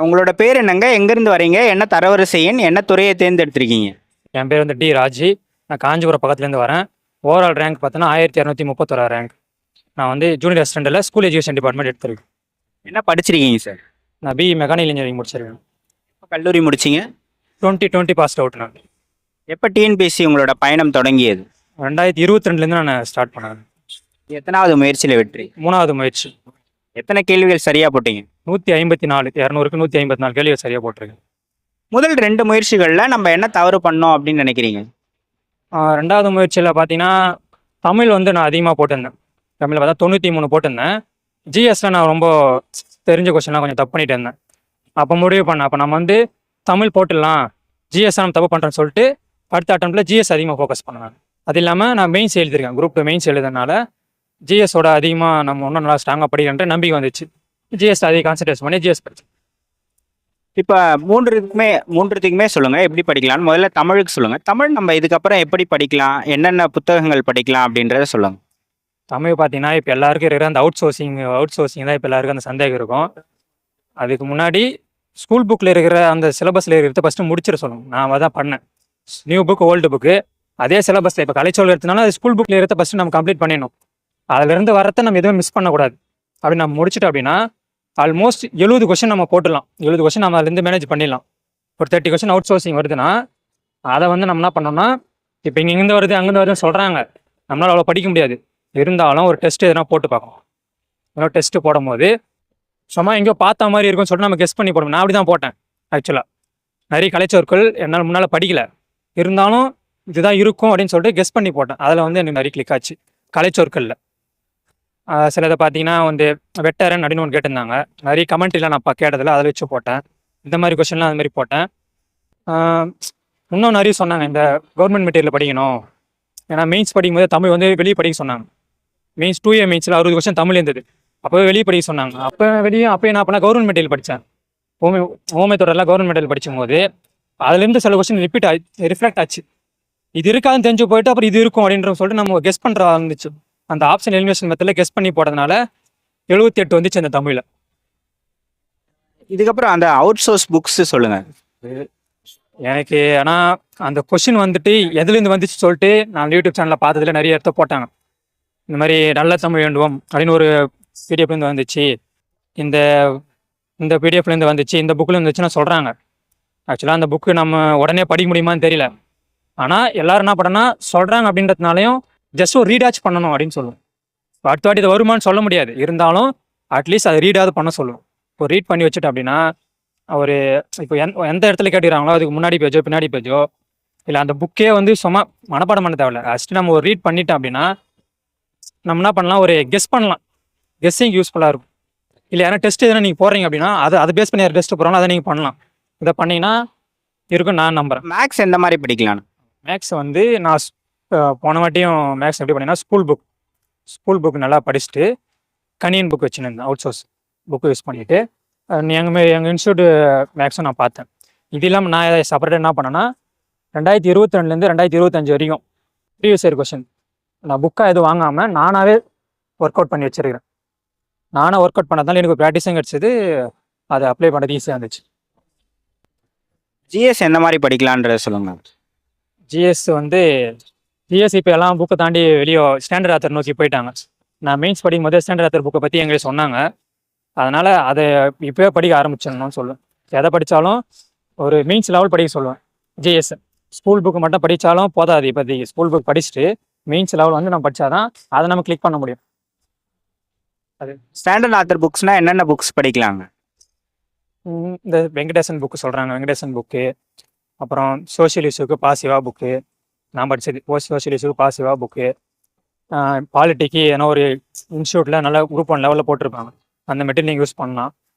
உங்களோட பேர் என்னங்க? எங்கேருந்து வரீங்க? என்ன தரவரிசை எண்? என்ன துறையை தேர்ந்தெடுத்திருக்கீங்க? என் பேர் வந்து டி ராஜி. நான் காஞ்சிபுரம் பக்கத்துலேருந்து வரேன். ஓவரால் ரேங்க் பார்த்தோன்னா 1231 ரேங்க். நான் வந்து ஜூனியர் அசிஸ்டண்ட்டில் ஸ்கூல் எஜுகேஷன் டிபார்ட்மெண்ட் எடுத்திருக்கேன். என்ன படிச்சிருக்கீங்க சார்? நான் பிஇ மெக்கானிக்கல் இன்ஜினியரிங் முடிச்சிருக்கேன். எப்ப கல்லூரி முடிச்சிங்க? 2020 பாஸ் அவுட். நான் எப்போ டிஎன்பிஎஸ்சி உங்களோட பயணம் தொடங்கியது? 2022லேருந்து நான் ஸ்டார்ட் பண்ணேன். எத்தனாவது முயற்சியில் வெற்றி? 3வது முயற்சி. எத்தனை கேள்விகள் சரியா போட்டீங்க? 154 200க்கு 154 கேள்விகள் சரியாக போட்டிருக்கேன். முதல் 2 முயற்சிகளில் நம்ம என்ன தவறு பண்ணோம் அப்படின்னு நினைக்கிறீங்க? 2வது முயற்சியில் பார்த்தீங்கன்னா தமிழ் வந்து நான் அதிகமாக போட்டிருந்தேன். தமிழில் பார்த்தா 93 போட்டிருந்தேன். ஜிஎஸ்ல நான் ரொம்ப தெரிஞ்ச கொஸ்டின்லாம் கொஞ்சம் தப்பு பண்ணிட்டு இருந்தேன். அப்போ முடிவு பண்ணேன், அப்போ நம்ம வந்து தமிழ் போட்டுடலாம், ஜிஎஸ் நம்ம தப்பு பண்ணுறேன்னு சொல்லிட்டு அடுத்த அட்டம்ப்டில் ஜிஎஸ் அதிகமாக ஃபோக்கஸ் பண்ணேன். அது இல்லாமல் நான் மெயின்ஸ் எழுதியிருக்கேன். குரூப் 2 மெயின்ஸ் எழுதுனால ஜிஎஸோட அதிகமாக நம்ம இன்னும் நல்லா ஸ்ட்ராங்காக படிக்கிறன்ற நம்பிக்கை வந்துச்சு. ஜிஎஸ் அதிக கான்சன்ட்ரேட் பண்ணி ஜிஎஸ் படிச்சு. இப்போ மூன்றுத்துக்குமே சொல்லுங்கள் எப்படி படிக்கலாம்னு. முதல்ல தமிழுக்கு சொல்லுங்கள். தமிழ் நம்ம இதுக்கப்புறம் எப்படி படிக்கலாம், என்னென்ன புத்தகங்கள் படிக்கலாம் அப்படின்றத சொல்லுங்கள். தமிழ் பார்த்தீங்கன்னா இப்போ எல்லாருக்கும் இருக்கிற அந்த அவுட் சோர்சிங் தான் இப்போ எல்லாருக்கும் அந்த சந்தேகம் இருக்கும். அதுக்கு முன்னாடி ஸ்கூல் புக்கில் இருக்கிற அந்த சிலபஸில் இருக்கிறத ஃபஸ்ட்டு முடிச்சிட சொல்லணும். நான் தான் பண்ணேன். நியூ புக் ஓல்டு புக்கு அதே சிலபஸில் இப்போ கலைச்சொல் எடுத்தனால அது ஸ்கூல் புக்கில் இருக்கிறத ஃபஸ்ட்டு நம்ம கம்ப்ளீட் பண்ணிடணும். அதிலிருந்து வரத்தை நம்ம எதுவும் மிஸ் பண்ணக்கூடாது. அப்படி நம்ம முடிச்சிட்டோம் அப்படின்னா ஆல்மோஸ்ட் 70 கொஸ்டின் நம்ம போட்டுடலாம். 70 கொஸ்டின் நம்ம அதுலேருந்து மேனேஜ் பண்ணிடலாம். ஒரு 30 கொஸ்டின் அவுட் சோர்சிங் வருதுன்னா அதை வந்து நம்ம என்ன பண்ணோம்னா, இப்போ இங்கேருந்து வருது அங்கேருந்து வருதுன்னு சொல்கிறாங்க, நம்மளால் அவ்வளோ படிக்க முடியாது. இருந்தாலும் ஒரு டெஸ்ட் எதனா போட்டு பார்க்கணும். இன்னொரு டெஸ்ட்டு போடும்போது சும்மா எங்கேயோ பார்த்த மாதிரி இருக்கும்னு சொல்லிட்டு நம்ம கெஸ் பண்ணி போடணும். நான் அப்படி தான் போட்டேன். ஆக்சுவலாக நிறைய கலைச்சொற்கள் என்னால் முன்னால் படிக்கல, இருந்தாலும் இதுதான் இருக்கும் அப்படின்னு சொல்லிட்டு கெஸ் பண்ணி போட்டேன். அதில் வந்து எனக்கு நிறைய கிளிக் ஆச்சு கலைச்சொற்களில். சிலதை பார்த்தீங்கன்னா வந்து வெட்டரன் அப்படின்னு ஒன்று கேட்டிருந்தாங்க. நிறைய கமெண்ட்ரிலாம் நான் கேட்டதில்ல, அதில் வச்சு போட்டேன். இந்த மாதிரி கொஸ்டின்லாம் அது மாதிரி போட்டேன். இன்னும் நிறைய சொன்னாங்க, இந்த கவர்மெண்ட் மெட்டீரியல் படிக்கணும். ஏன்னா மெயின்ஸ் படிக்கும்போது தமிழ் வந்து வெளியே படிக்க சொன்னாங்க. மெயின்ஸ் 2A மெயின்ஸில் 60 கொஸ்டின் தமிழ் இருந்தது. அப்போவே வெளியே படிக்க சொன்னாங்க. அப்போ என்ன பண்ணால் கவர்மெண்ட் மெட்டீரியல் படித்தேன். ஓமை தொடரெல்லாம் கவர்மெண்ட் மெட்டீரியல் படிக்கும்போது அதுலேருந்து சில கொஸ்டின் ரிஃப்ளெக்ட் ஆச்சு. இது இருக்காதுன்னு தெரிஞ்சு போயிட்டு அப்புறம் இது இருக்கும் அப்படின்ற சொல்லிட்டு நம்ம கெஸ் பண்ணுற ஆரம்பிச்சு. அந்த ஆப்ஷன் எலிமினேஷன் மெத்தடில் கெஸ் பண்ணி போடுறதுனால 78 வந்துச்சு அந்த தமிழில். இதுக்கப்புறம் அந்த அவுட் சோர்ஸ் புக்ஸ் சொல்லுங்கள். எனக்கு ஆனால் அந்த கொஷின் வந்துட்டு எதுலேருந்து வந்துச்சு சொல்லிட்டு நான் யூடியூப் சேனலில் பார்த்ததுல நிறைய இடத்த போட்டாங்க. இந்த மாதிரி நல்ல தமிழ் வேண்டுவோம் அப்படின்னு ஒரு பிடிஎஃப்லேருந்து வந்துச்சு, இந்த பிடிஎஃப்லேருந்து வந்துச்சு, இந்த புக்கில் வந்துச்சுன்னா சொல்கிறாங்க. ஆக்சுவலாக அந்த புக்கு நம்ம உடனே படிக்க முடியுமான்னு தெரியல. ஆனால் எல்லோரும் என்ன பண்ணனா சொல்கிறாங்க அப்படின்றதுனாலையும் ஜஸ்ட் ஒரு ரீடாச் பண்ணணும் அப்படின்னு சொல்லுவோம். அடுத்த வாட்டி இது வருமானு சொல்ல முடியாது, இருந்தாலும் அட்லீஸ்ட் அதை ரீடாவது பண்ண சொல்லுவோம். இப்போ ரீட் பண்ணி வச்சுட்டு அப்படின்னா ஒரு இப்போ எந்த இடத்துல கேட்டுக்கிறாங்களோ அதுக்கு முன்னாடி பேஜோ பின்னாடி பேஜோ இல்லை அந்த புக்கே வந்து சும்மா மனப்பாடம் பண்ண தேவையில்ல. ஃபஸ்ட்டு நம்ம ஒரு ரீட் பண்ணிட்டோம் அப்படின்னா நம்ம என்ன பண்ணலாம், ஒரு கெஸ் பண்ணலாம். கெஸ்ஸிங் யூஸ்ஃபுல்லாக இருக்கும். இல்லை யாரும் டெஸ்ட் எதனா நீங்கள் போடுறீங்க அப்படின்னா அதை பேஸ் பண்ணி யார் டெஸ்ட் போகிறாங்களோ அதை நீங்கள் பண்ணலாம். இதை பண்ணிங்கன்னா இருக்கும் நான் நம்புகிறேன். மேக்ஸ் எந்த மாதிரி படிக்கலாம்? மேக்ஸ் வந்து நான் போன வாட்டியும் மேக்ஸ் எப்படி பண்ணிங்கன்னா ஸ்கூல் புக் நல்லா படிச்சுட்டு கணியன் புக் வச்சுருந்தேன். அவுட் சோர்ஸ் புக்கு யூஸ் பண்ணிவிட்டு எங்கள் இன்ஸ்டியூட் மேக்ஸும் நான் பார்த்தேன். இது இல்லாமல் நான் செப்பரேட்டாக என்ன பண்ணேன்னா 2022லேருந்து 2025 வரைக்கும் ப்ரீவியஸ் இயர் கொஸ்டின் நான் புக்காக எதுவும் வாங்காமல் நானாகவே ஒர்க் அவுட் பண்ணி வச்சுருக்கிறேன். நானாக ஒர்க் அவுட் பண்ணதால எனக்கு ப்ராக்டிஸும் கிடச்சிது, அதை அப்ளை பண்ணுறது ஈஸியாக இருந்துச்சு. ஜிஎஸ் எந்த மாதிரி படிக்கலான்றத சொல்லுங்கள். ஜிஎஸ் இப்போ எல்லாம் புக்கை தாண்டி வெளியே ஸ்டாண்டர்ட் ஆத்தர் நோக்கி போயிட்டாங்க. நான் மெயின்ஸ் படிக்கும் போதே ஸ்டாண்டர்ட் ஆத்தர் புக்கை பற்றி எங்களுக்கு சொன்னாங்க. அதனால் அதை இப்போவே படிக்க ஆரம்பிச்சிடணும்னு சொல்லுவேன். எதை படித்தாலும் ஒரு மெயின்ஸ் லெவல் படிக்க சொல்லுவேன். ஜிஎஸ் ஸ்கூல் புக்கு மட்டும் படித்தாலும் போதாது. இப்போதைக்கு ஸ்கூல் புக் படிச்சுட்டு மெயின்ஸ் லெவல் வந்து நம்ம படித்தாதான் அதை நம்ம கிளிக் பண்ண முடியும். அது ஸ்டாண்டர்ட் ஆத்தர் புக்ஸ்னால் என்னென்ன புக்ஸ் படிக்கலாங்க? இந்த வெங்கடேசன் புக்கு சொல்கிறாங்க, வெங்கடேசன் புக்கு. அப்புறம் சோஷியல் இஷ்யூக்கு பாசிவா புக்கு நான் படித்தது. Social இஷ்யூக்கு பாசிவா book. பாலிட்டிக்கு ஏன்னா ஒரு இன்ஸ்டியூட்டில் நல்லா குரூப் 1 லெவலில் போட்டிருப்பாங்க, அந்த மெட்டீரியல் நீங்கள் யூஸ் பண்ணலாம்.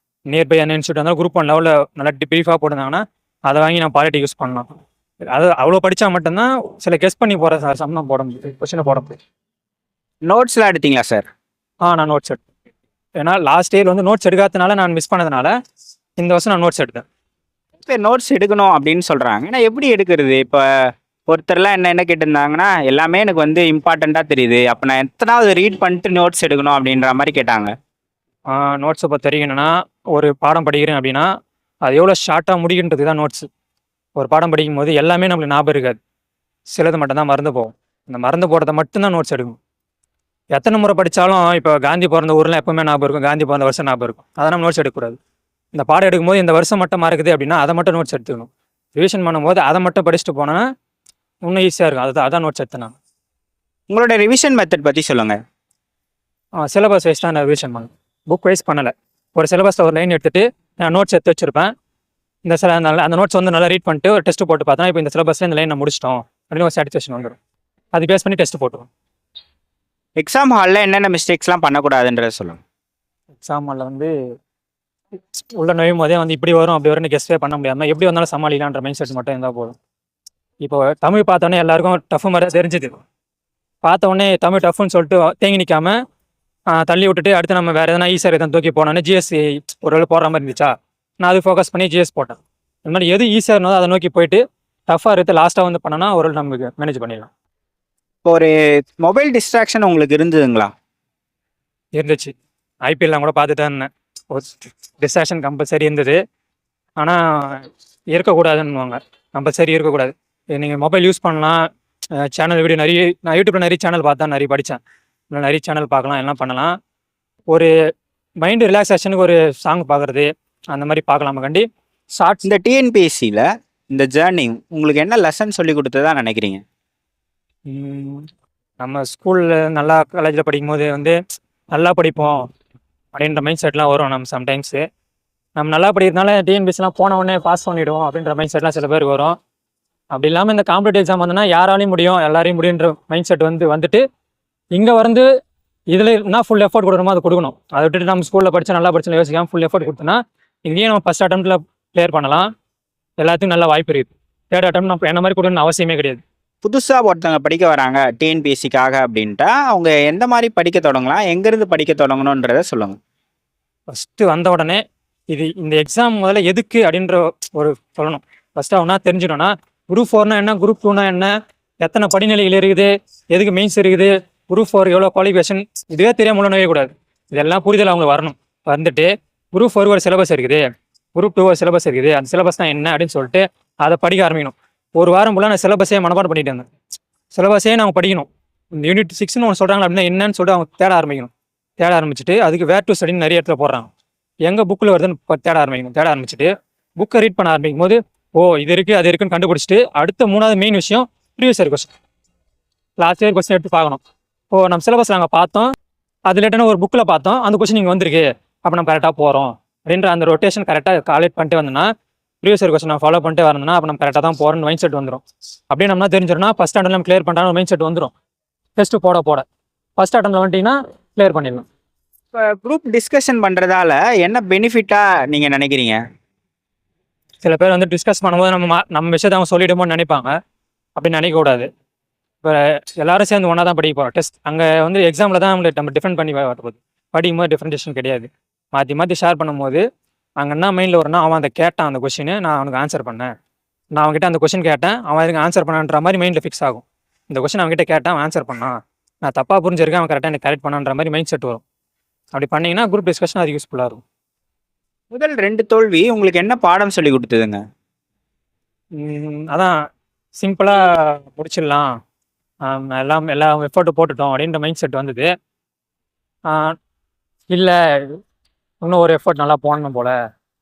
நியர்பை என்ன இன்ஸ்டியூட் இருந்தாலும் குரூப் 1 லெவலில் நல்லா ப்ரீஃபாக போட்டிருந்தாங்கன்னா அதை வாங்கி நான் பாலிட்டி யூஸ் பண்ணலாம். அது அவ்வளோ படித்தா மட்டும்தான் சில கெஸ் பண்ணி போகிற சம்னம் போட முடியும், கொஸ்டினை போட முடியும். நோட்ஸ்லாம் எடுத்தீங்களா சார்? நான் நோட்ஸ் எடுத்தேன். ஏன்னா லாஸ்ட் இயர் வந்து நோட்ஸ் எடுக்காதனால நான் மிஸ் பண்ணதுனால இந்த வருஷம் நான் நோட்ஸ் எடுத்தேன். இப்போ நோட்ஸ் எடுக்கணும் அப்படின்னு சொல்கிறாங்க. ஏன்னா எப்படி எடுக்கிறது? இப்போ ஒருத்தர்லாம் என்ன கேட்டிருந்தாங்கன்னா, எல்லாமே எனக்கு வந்து இம்பார்ட்டண்ட்டாக தெரியுது, அப்போ நான் எத்தனாவது ரீட் பண்ணிட்டு நோட்ஸ் எடுக்கணும் அப்படின்ற மாதிரி கேட்டாங்க. நோட்ஸை பொறுத்த வரைக்கும் என்னென்னா, ஒரு பாடம் படிக்கிறேன் அப்படின்னா அது எவ்வளோ ஷார்ட்டாக முடிக்கின்றது தான் நோட்ஸு. ஒரு பாடம் படிக்கும்போது எல்லாமே நம்மளுக்கு ஞாபகம் இருக்காது. சிலது மட்டும் தான் மறந்து போகும். இந்த மறந்து போகிறத மட்டும்தான் நோட்ஸ் எடுக்கணும். எத்தனை முறை படித்தாலும் இப்போ காந்தி பிறந்த ஊர்லாம் எப்பவுமே ஞாபகம் இருக்கும், காந்தி பிறந்த வருஷம் ஞாபகம் இருக்கும். அதை நம்ம நோட்ஸ் எடுக்கக்கூடாது. இந்த பாடம் எடுக்கும்போது இந்த வருஷம் மட்டும் மறக்குது அப்படின்னா அதை மட்டும் நோட்ஸ் எடுத்துக்கணும். ரிவிஷன் பண்ணும்போது அதை மட்டும் படிச்சுட்டு போனோன்னா இன்னும் ஈஸியாக இருக்கும். அதான் நோட்ஸ் எடுத்தேன். உங்களோட ரிவிஷன் மெத்தட் பற்றி சொல்லுங்கள். சிலபஸ் வைஸ் தான் நான் ரிவிஷன் பண்ணேன், புக் வைஸ் பண்ணலை. ஒரு சிலபஸில் ஒரு லைன் எடுத்துகிட்டு நான் நோட்ஸ் எடுத்து வச்சுருப்பேன். இந்த அந்த நோட்ஸ் வந்து நல்லா ரீட் பண்ணிட்டு ஒரு டெஸ்ட் போட்டு பார்த்தா இப்போ இந்த சிலபஸில் இந்த லைன் நான் முடிச்சிட்டோம் அப்படின்னு ஒரு சாட்டிஸ்ஃபேக்ஷன் வந்துடும். அது பேஸ் பண்ணி டெஸ்ட் போட்டுருவோம். எக்ஸாம் ஹாலில் என்னென்ன மிஸ்டேக்ஸ்லாம் பண்ணக்கூடாதுன்றத சொல்லுங்கள். எக்ஸாம் ஹாலில் வந்து உள்ள நுழையும் போதே வந்து இப்படி வரும் அப்படி வரும்னு கெஸ்டே பண்ண முடியாமல் எப்படி வந்தாலும் சமாளிக்கலான்ற மைண்ட் செட் மட்டும் இருந்தால் போதும். இப்போ தமிழ் பார்த்தோன்னே எல்லாருக்கும் டஃப் மாதிரி தெரிஞ்சுது. பார்த்த உடனே தமிழ் டஃப்னு சொல்லிட்டு தேங்கி நிற்காம தள்ளி விட்டுட்டு அடுத்து நம்ம வேறு எதனா ஈஸியாக எதாவது தூக்கி போனோன்னே ஜிஎஸ்சி ஒரு போடுற மாதிரி இருந்துச்சா, நான் அது ஃபோக்கஸ் பண்ணி ஜிஎஸ் போட்டேன். இந்த மாதிரி எது ஈஸியாக இருந்ததோ அதை நோக்கி போயிட்டு டஃப்பாக எடுத்து லாஸ்ட்டாக வந்து பண்ணோன்னா ஒரு நமக்கு மேனேஜ் பண்ணிடலாம். இப்போ ஒரு மொபைல் டிஸ்ட்ராக்ஷன் உங்களுக்கு இருந்ததுங்களா? இருந்துச்சு. ஐபிஎல்லாம் கூட பார்த்துட்டு தான் இருந்தேன். ஒரு டிஸ்ட்ராக்ஷன் கம்பல்சரி இருந்தது. ஆனால் இருக்கக்கூடாதுன்னுவாங்க, கம்பல்சரி இருக்கக்கூடாது. நீங்கள் மொபைல் யூஸ் பண்ணலாம், சேனல் வீடியோ நிறைய, நான் யூடியூப்பில் நிறைய சேனல் பார்த்தா நிறைய படித்தேன். நிறைய சேனல் பார்க்கலாம், எல்லாம் பண்ணலாம். ஒரு மைண்டு ரிலாக்ஸேஷனுக்கு ஒரு சாங் பார்க்குறது அந்த மாதிரி பார்க்கலாமா கண்டி. ஷார்ட்ஸ் இந்த டிஎன்பிஎஸ்சியில் இந்த ஜேர்னி உங்களுக்கு என்ன லெசன் சொல்லி கொடுத்ததா நினைக்கிறீங்க? நம்ம ஸ்கூலில் நல்லா காலேஜில் படிக்கும்போது வந்து நல்லா படிப்போம் அப்படின்ற மைண்ட் செட்லாம் வரும். நம்ம சம்டைம்ஸு நம்ம நல்லா படிக்கிறதுனால டிஎன்பிஎஸ்சிலாம் போன உடனே பாஸ் பண்ணிவிடுவோம் அப்படின்ற மைண்ட் செட்லாம் சில பேருக்கு வரும். அப்படி இல்லாமல் இந்த காம்படிட்டிவ் எக்ஸாம் வந்தோன்னா யாராலையும் முடியும் எல்லாரையும் முடியுன்ற மைண்ட் செட் வந்துட்டு இங்கே வந்து இதில் என்ன ஃபுல் எஃபோர்ட் கொடுக்கணுமோ அதை கொடுக்கணும். அதை விட்டுட்டு நம்ம ஸ்கூலில் படித்தா நல்லா படிச்சு யோசிக்காமல் ஃபுல் எஃபோர்ட் கொடுத்தோன்னா இங்கேயும் நம்ம ஃபஸ்ட் அட்டம்ப்ட்டில் கிளியர் பண்ணலாம். எல்லாத்துக்கும் நல்ல வாய்ப்பு இருக்குது. தேர்ட் அட்டம் நம்ம என்ன மாதிரி கொடுக்கணும்னு அவசியமே கிடையாது. புதுசாக ஒருத்தவங்க படிக்க வராங்க டிஎன்பிஎஸ்சிக்காக அப்படின்ட்டா அவங்க எந்த மாதிரி படிக்க தொடங்கலாம், எங்கேருந்து படிக்க தொடங்கணுன்றத சொல்லுங்கள். ஃபஸ்ட்டு வந்த உடனே இந்த எக்ஸாம் முதல்ல எதுக்கு அப்படின்ற ஒரு சொல்லணும். ஃபஸ்ட்டு அவனா தெரிஞ்சிடணும்னா குரூப் 4னா என்ன, குரூப் 2னா என்ன, எத்தனை படிநிலைகள் இருக்குது, எதுக்கு மெயின்ஸ் இருக்குது, குரூப் 4 எவ்வளோ குவாலிஃபிகேஷன், இதுவே தெரியாமல் உள்ள நுழையக்கூடாது. இதெல்லாம் புரிதல் அவங்க வரணும். வந்துட்டு குரூப் 4 ஒரு சிலபஸ் இருக்குது, குரூப் 2 ஒரு சிலபஸ் இருக்குது, அந்த சிலபஸ் தான் என்ன அப்படின்னு சொல்லிட்டு அதை படிக்க ஆரம்பிக்கணும். ஒரு வாரம் ஃபுல்லாக நான் சிலபஸே மனப்பாடம் பண்ணிட்டு இருந்தேன். சிலபஸே நாங்கள் படிக்கணும். இந்த யூனிட் 6ன்னு ஒன்று சொல்கிறாங்க அப்படின்னா என்னன்னு சொல்லிட்டு அவங்க தேட ஆரம்பிக்கணும். தேட ஆரம்பிச்சுட்டு அதுக்கு வேர் டு ஸ்டடின்னு நிறைய இடத்துல போடுறாங்க. எங்கே புக்கில் வருதுன்னு தேட ஆரம்பிக்கணும். தேட ஆரம்பிச்சுட்டு புக்கை ரீட் பண்ண ஆரம்பிக்கும் போது இது இருக்குது அது இருக்குன்னு கண்டுபிடிச்சிட்டு அடுத்த 3வது மெயின் விஷயம் previous year question, last year question எடுத்து பார்க்கணும். நம்ம சிலபஸ் நாங்கள் பார்த்தோம், அது லேட்டான ஒரு புக்கில் பார்த்தோம், அந்த கொஸ்டின் இங்கே வந்திருக்கு, அப்போ நம்ம கரெக்டாக போகிறோம் அப்படின்ற அந்த ரொட்டேஷன் கரெக்டாக காலேட் பண்ணிட்டு வந்தோம்னா, ப்ரீவியஸ் இயர் கொஸ்டின் ஃபாலோ பண்ணிட்டு வரணும்னா அப்போ நம்ம கரெக்டாக தான் போகிறோம்னு மைண்ட் செட் வந்துடும். அப்படியே நம்ம தெரிஞ்சிடணும்னா ஃபஸ்ட் அட்டம்ப்ட் நம்ம கிளியர் பண்ணுறாங்க மைண்ட் செட் வந்துடும். டெஸ்ட்டு போட ஃபஸ்ட் அட்டம்ப்ட் வந்துட்டிங்கன்னா கிளியர் பண்ணிடலாம். இப்போ குரூப் டிஸ்கஷன் பண்ணுறதால என்ன பெனிஃபிட்டாக நீங்கள் நினைக்கிறீங்க? சில பேர் வந்து டிஸ்கஸ் பண்ணும்போது நம்ம விஷயத்தை அவங்க சொல்லிவிடுமோன்னு நினைப்பாங்க. அப்படின்னு நினைக்கக்கூடாது. இப்போ எல்லாரும் சேர்ந்து ஒன்றா தான் படிக்க போகிறோம். டெஸ்ட் அங்கே வந்து எக்ஸாமில் தான் நம்ம டிஃபரெண்ட் பண்ணி வரப்போகுது. படிக்கும்போது டிஃப்ரெண்டேஷன் கிடையாது. மாற்றி ஷேர் பண்ணும்போது அங்கே என்ன மைண்டில் வரும்னா அவன் அதை கேட்டான், அந்த கொஷின் நான் அவனுக்கு ஆன்சர் பண்ணேன், நான் அவன்கிட்ட அந்த கொஷின் கேட்டேன், அவன் அதுக்கு ஆன்சர் பண்ணான்ற மாதிரி மைண்டில் ஃபிக்ஸ் ஆகும். இந்த கொஷின் அவன்கிட்ட கேட்டான், அவன் ஆன்சர் பண்ணான், நான் தப்பாக புரிஞ்சிருக்கேன், அவன் கரெக்டாக எனக்கு கரெக்ட் பண்ணான்ற மாதிரி மைண்ட் செட் வரும். அப்படி பண்ணிங்கன்னா குரூப் டிஸ்கஷன் அது யூஸ்ஃபுல்லாக இருக்கும். முதல் 2 தோல்வி உங்களுக்கு என்ன பாடம் சொல்லி கொடுத்ததுங்க? அதான் சிம்பிளாக முடிச்சிடலாம், எல்லா எஃபர்ட்டு போட்டுட்டோம் அப்படின்ற மைண்ட் செட் வந்தது. இல்லை இன்னும் ஒரு எஃபர்ட் நல்லா போடணும் போல்,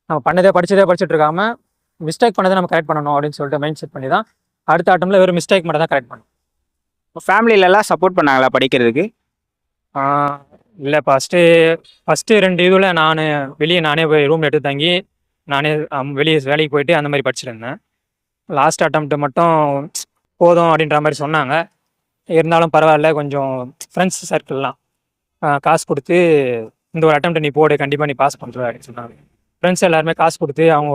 நம்ம படிச்சுட்டு இருக்காமல் மிஸ்டேக் பண்ணதை நம்ம கரெக்ட் பண்ணணும் அப்படின்னு சொல்லிட்டு மைண்ட் செட் பண்ணி தான் அடுத்த அட்டம்ல வெறும் மிஸ்டேக் மட்டும் தான் கரெக்ட் பண்ணணும். ஃபேமிலியிலலாம் சப்போர்ட் பண்ணாங்களா படிக்கிறதுக்கு? இல்லை, ஃபஸ்ட்டு 2 இதில் நானே போய் ரூம் எடுத்து தங்கி நானே வெளியே வேலைக்கு போயிட்டு அந்த மாதிரி படிச்சுருந்தேன். லாஸ்ட் அட்டம்ப்ட்டு மட்டும் போதும் அப்படின்ற மாதிரி சொன்னாங்க. இருந்தாலும் பரவாயில்ல, கொஞ்சம் ஃப்ரெண்ட்ஸ் சர்க்கிள்லாம் காசு கொடுத்து இந்த ஒரு அட்டம்ப்ட் நீ போடு, கண்டிப்பாக நீ பாஸ் பண்ணுற அப்படின்னு சொன்னாங்க. ஃப்ரெண்ட்ஸ் எல்லாருமே காசு கொடுத்து அவங்க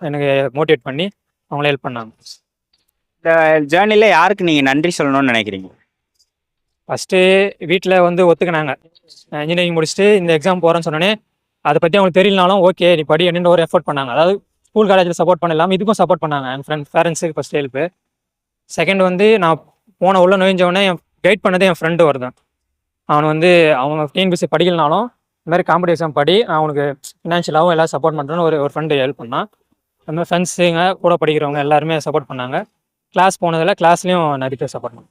எனக்கு மோட்டிவேட் பண்ணி அவங்கள ஹெல்ப் பண்ணாங்க. இந்த ஜேர்னியில் யாருக்கு நீங்கள் நன்றி சொல்லணும்னு நினைக்கிறீங்க? ஃபஸ்ட்டு வீட்டில் வந்து ஒத்துக்கினாங்க. இன்ஜினியரிங் முடிச்சுட்டு இந்த எக்ஸாம் போகிறேன்னு சொன்னோன்னே அதை பற்றி அவங்களுக்கு தெரியலனாலும் ஓகே நீ படி அப்படின்னு ஒரு எஃபோர்ட் பண்ணாங்க. அதாவது ஸ்கூல் காலேஜில் சப்போர்ட் பண்ணலாம், இதுக்கும் சப்போர்ட் பண்ணாங்க. என் பேரண்ட்ஸுக்கு ஃபஸ்ட் ஹெல்ப்பு. செகண்ட் வந்து நான் உள்ள நுழைஞ்சவொடனே என் கைட் பண்ணதே என் ஃப்ரெண்டு வருதான். அவன் வந்து அவங்க டிஎன்பிஎஸ்சி படிக்கலனாலும் இந்த மாதிரி காம்படிஷன் படி நான் அவனுக்கு ஃபினான்ஷியலாகவும் எல்லாம் சப்போர்ட் பண்ணுறேன்னு ஒரு ஃப்ரெண்டு ஹெல்ப் பண்ணான். அந்த மாதிரி ஃப்ரெண்ட்ஸுங்க கூட படிக்கிறவங்க எல்லாருமே சப்போர்ட் பண்ணாங்க. கிளாஸ் போனதில் கிளாஸ்லேயும் நிறைய பேர் சப்போர்ட் பண்ணாங்க.